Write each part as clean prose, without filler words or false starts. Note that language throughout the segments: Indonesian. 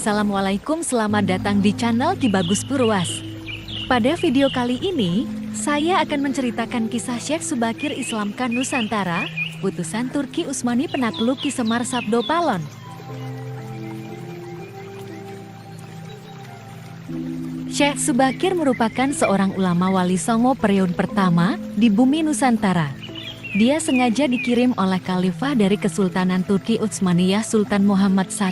Assalamualaikum, selamat datang di channel Ki Bagus Purwas. Pada video kali ini, saya akan menceritakan kisah Syekh Subakir Islamkan Nusantara, utusan Turki Utsmani penakluk Ki Semar Sabdo Palon. Syekh Subakir merupakan seorang ulama wali Songo periode pertama di bumi Nusantara. Dia sengaja dikirim oleh Khalifah dari Kesultanan Turki Utsmaniyah Sultan Muhammad I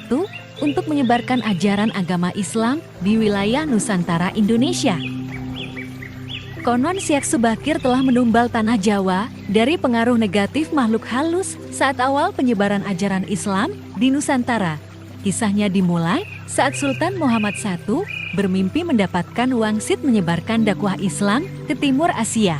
untuk menyebarkan ajaran agama Islam di wilayah Nusantara Indonesia. Konon Syekh Subakir telah menumbal tanah Jawa dari pengaruh negatif makhluk halus saat awal penyebaran ajaran Islam di Nusantara. Kisahnya dimulai saat Sultan Muhammad I bermimpi mendapatkan wangsit menyebarkan dakwah Islam ke Timur Asia.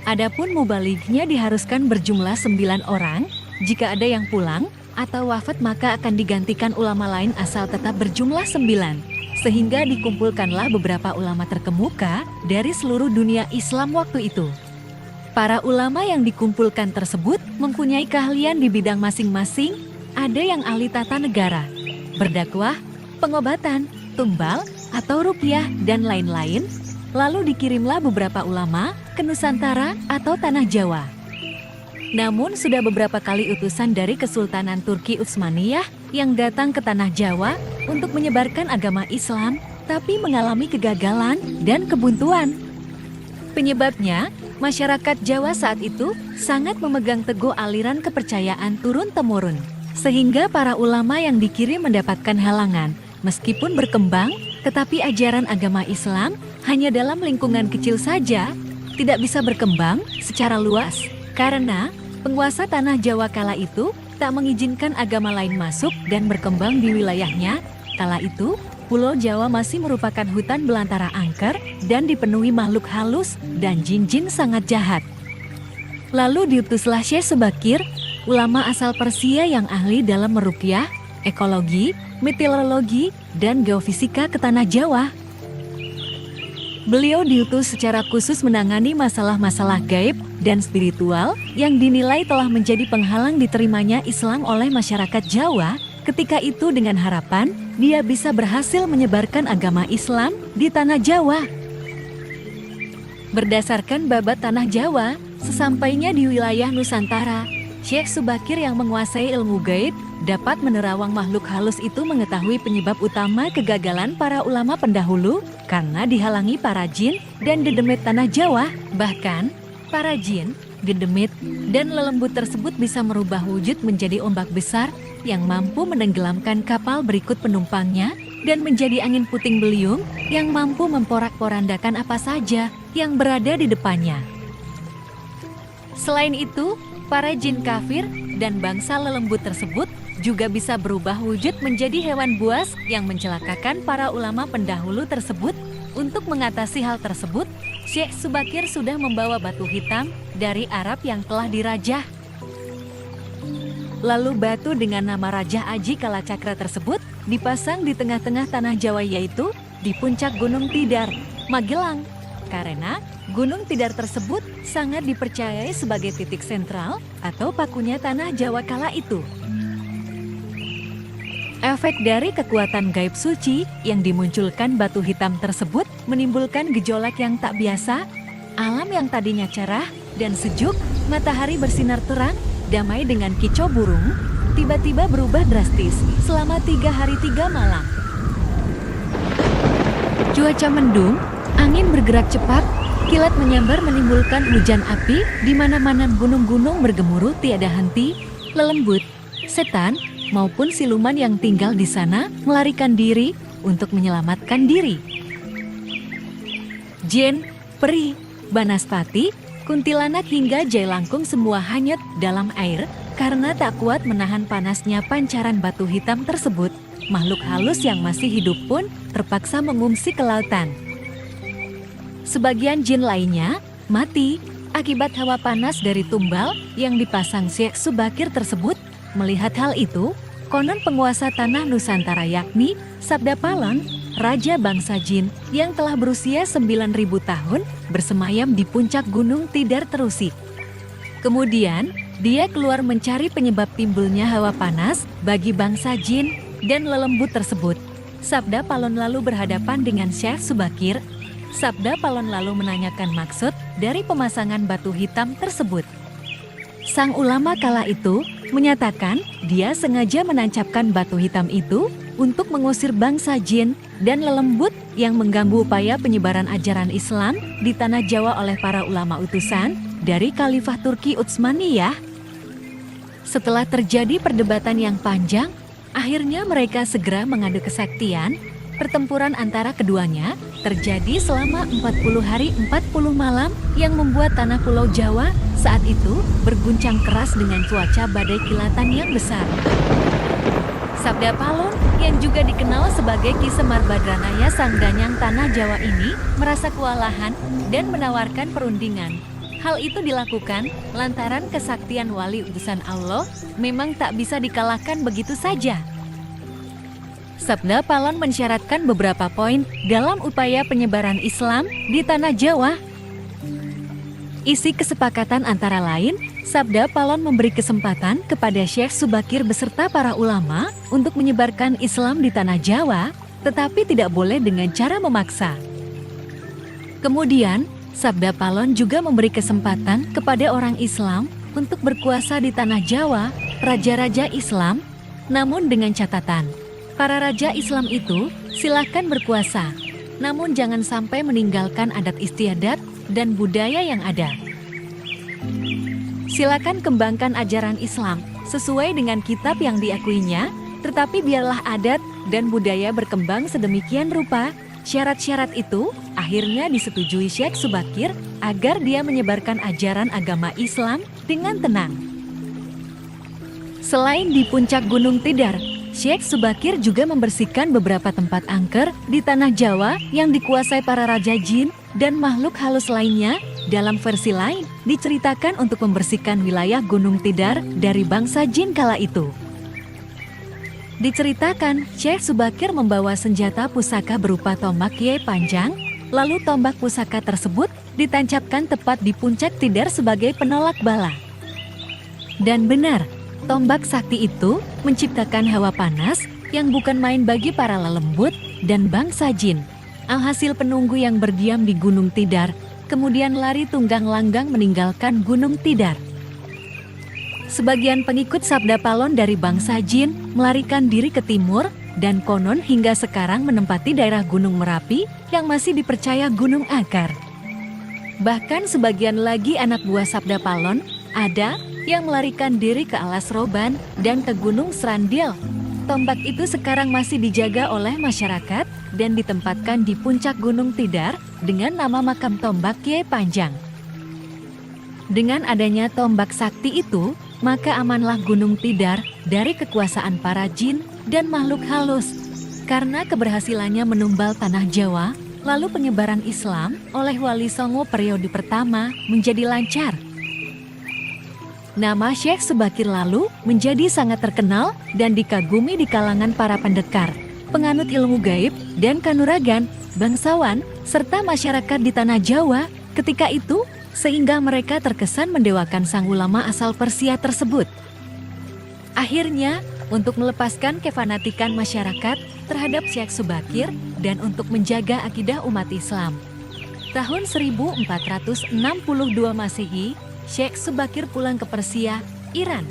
Adapun mubalighnya diharuskan berjumlah 9 orang. Jika ada yang pulang atau wafat maka akan digantikan ulama lain asal tetap berjumlah 9. Sehingga dikumpulkanlah beberapa ulama terkemuka dari seluruh dunia Islam waktu itu. Para ulama yang dikumpulkan tersebut mempunyai keahlian di bidang masing-masing. Ada yang ahli tata negara, berdakwah, pengobatan, tumbal, atau ruqyah, dan lain-lain. Lalu dikirimlah beberapa ulama ke Nusantara atau Tanah Jawa. Namun sudah beberapa kali utusan dari Kesultanan Turki Utsmaniyah yang datang ke Tanah Jawa untuk menyebarkan agama Islam, tapi mengalami kegagalan dan kebuntuan. Penyebabnya, masyarakat Jawa saat itu sangat memegang teguh aliran kepercayaan turun-temurun. Sehingga para ulama yang dikirim mendapatkan halangan, meskipun berkembang, tetapi ajaran agama Islam hanya dalam lingkungan kecil saja, tidak bisa berkembang secara luas, karena penguasa tanah Jawa kala itu tak mengizinkan agama lain masuk dan berkembang di wilayahnya. Kala itu, Pulau Jawa masih merupakan hutan belantara angker dan dipenuhi makhluk halus dan jin-jin sangat jahat. Lalu diutuslah Syekh Subakir, ulama asal Persia yang ahli dalam meruqyah, ekologi, meteorologi, dan geofisika ke tanah Jawa. Beliau diutus secara khusus menangani masalah-masalah gaib dan spiritual yang dinilai telah menjadi penghalang diterimanya Islam oleh masyarakat Jawa. Ketika itu dengan harapan dia bisa berhasil menyebarkan agama Islam di tanah Jawa. Berdasarkan babat tanah Jawa, sesampainya di wilayah Nusantara, Syekh Subakir yang menguasai ilmu gaib dapat menerawang makhluk halus itu mengetahui penyebab utama kegagalan para ulama pendahulu karena dihalangi para jin dan dedemit tanah Jawa. Bahkan, para jin, dedemit, dan lelembut tersebut bisa merubah wujud menjadi ombak besar yang mampu menenggelamkan kapal berikut penumpangnya dan menjadi angin puting beliung yang mampu memporak-porandakan apa saja yang berada di depannya. Selain itu, para jin kafir dan bangsa lelembut tersebut juga bisa berubah wujud menjadi hewan buas yang mencelakakan para ulama pendahulu tersebut. Untuk mengatasi hal tersebut, Syekh Subakir sudah membawa batu hitam dari Arab yang telah dirajah. Lalu batu dengan nama Raja Aji Kalacakra tersebut dipasang di tengah-tengah tanah Jawa, yaitu di puncak Gunung Tidar, Magelang. Karena Gunung Tidar tersebut sangat dipercayai sebagai titik sentral atau pakunya tanah Jawa kala itu. Efek dari kekuatan gaib suci yang dimunculkan batu hitam tersebut menimbulkan gejolak yang tak biasa. Alam yang tadinya cerah dan sejuk, matahari bersinar terang, damai dengan kicau burung, tiba-tiba berubah drastis selama 3 hari 3 malam. Cuaca mendung, angin bergerak cepat, kilat menyambar menimbulkan hujan api, di mana-mana gunung-gunung bergemuruh tiada henti, lelembut, setan, maupun siluman yang tinggal di sana melarikan diri untuk menyelamatkan diri. Jin, peri, banaspati, kuntilanak hingga jailangkung semua hanyut dalam air karena tak kuat menahan panasnya pancaran batu hitam tersebut. Makhluk halus yang masih hidup pun terpaksa mengungsi ke lautan. Sebagian jin lainnya mati akibat hawa panas dari tumbal yang dipasang Syekh Subakir tersebut. Melihat hal itu, konon penguasa tanah Nusantara yakni Sabda Palon, raja bangsa jin yang telah berusia 9.000 tahun bersemayam di puncak Gunung Tidar Terusik. Kemudian, Dia keluar mencari penyebab timbulnya hawa panas bagi bangsa jin dan lelembut tersebut. Sabda Palon lalu berhadapan dengan Syekh Subakir. Sabda Palon lalu menanyakan maksud dari pemasangan batu hitam tersebut. Sang ulama kala itu menyatakan dia sengaja menancapkan batu hitam itu untuk mengusir bangsa jin dan lelembut yang mengganggu upaya penyebaran ajaran Islam di tanah Jawa oleh para ulama utusan dari Khalifah Turki Utsmaniyah. Setelah terjadi perdebatan yang panjang, akhirnya mereka segera mengadu kesaktian. Pertempuran antara keduanya terjadi selama 40 hari 40 malam yang membuat tanah Pulau Jawa saat itu berguncang keras dengan cuaca badai kilatan yang besar. Sabda Palon yang juga dikenal sebagai Ki Semar Badranaya Sang Danyang Tanah Jawa ini merasa kewalahan dan menawarkan perundingan. Hal itu dilakukan lantaran kesaktian wali utusan Allah memang tak bisa dikalahkan begitu saja. Sabda Palon mensyaratkan beberapa poin dalam upaya penyebaran Islam di tanah Jawa. Isi kesepakatan antara lain, Sabda Palon memberi kesempatan kepada Syekh Subakir beserta para ulama untuk menyebarkan Islam di tanah Jawa, tetapi tidak boleh dengan cara memaksa. Kemudian, Sabda Palon juga memberi kesempatan kepada orang Islam untuk berkuasa di tanah Jawa, raja-raja Islam, namun dengan catatan, para raja Islam itu silakan berkuasa, namun jangan sampai meninggalkan adat istiadat dan budaya yang ada. Silakan kembangkan ajaran Islam sesuai dengan kitab yang diakuinya, tetapi biarlah adat dan budaya berkembang sedemikian rupa. Syarat-syarat itu akhirnya disetujui Syekh Subakir agar dia menyebarkan ajaran agama Islam dengan tenang. Selain di puncak Gunung Tidar, Syekh Subakir juga membersihkan beberapa tempat angker di tanah Jawa yang dikuasai para raja jin dan makhluk halus lainnya. Dalam versi lain, diceritakan untuk membersihkan wilayah Gunung Tidar dari bangsa jin kala itu. Diceritakan, Syekh Subakir membawa senjata pusaka berupa tombak kiai panjang, lalu tombak pusaka tersebut ditancapkan tepat di puncak Tidar sebagai penolak bala. Dan benar, tombak sakti itu menciptakan hawa panas yang bukan main bagi para lelembut dan bangsa jin. Alhasil penunggu yang berdiam di Gunung Tidar kemudian lari tunggang langgang meninggalkan Gunung Tidar. Sebagian pengikut Sabda Palon dari bangsa jin melarikan diri ke timur dan konon hingga sekarang menempati daerah Gunung Merapi yang masih dipercaya gunung akar. Bahkan sebagian lagi anak buah Sabda Palon ada yang melarikan diri ke Alas Roban dan ke Gunung Serandil. Tombak itu sekarang masih dijaga oleh masyarakat dan ditempatkan di puncak Gunung Tidar dengan nama makam tombak Kiai Panjang. Dengan adanya tombak sakti itu, maka amanlah Gunung Tidar dari kekuasaan para jin dan makhluk halus. Karena keberhasilannya menumbal tanah Jawa, lalu penyebaran Islam oleh Wali Songo periode pertama menjadi lancar. Nama Syekh Subakir lalu menjadi sangat terkenal dan dikagumi di kalangan para pendekar, penganut ilmu gaib, dan kanuragan, bangsawan, serta masyarakat di tanah Jawa ketika itu, sehingga mereka terkesan mendewakan sang ulama asal Persia tersebut. Akhirnya, untuk melepaskan kefanatikan masyarakat terhadap Syekh Subakir dan untuk menjaga akidah umat Islam, tahun 1462 Masehi, Syekh Subakir pulang ke Persia, Iran.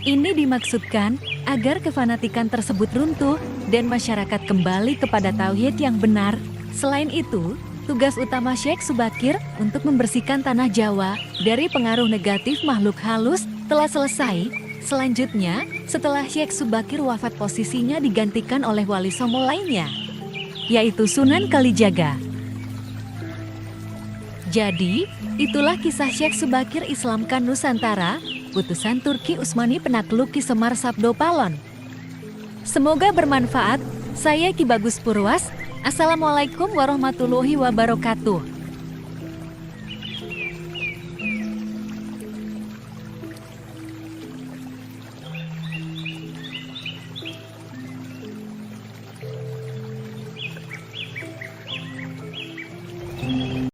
Ini dimaksudkan agar kefanatikan tersebut runtuh dan masyarakat kembali kepada tauhid yang benar. Selain itu, tugas utama Syekh Subakir untuk membersihkan tanah Jawa dari pengaruh negatif makhluk halus telah selesai. Selanjutnya, setelah Syekh Subakir wafat, posisinya digantikan oleh Wali Songo lainnya, yaitu Sunan Kalijaga. Jadi, itulah kisah Syekh Subakir Islamkan Nusantara, utusan Turki Utsmani penakluk Ki Semar Sabda Palon. Semoga bermanfaat. Saya Ki Bagus Purwas. Assalamualaikum warahmatullahi wabarakatuh.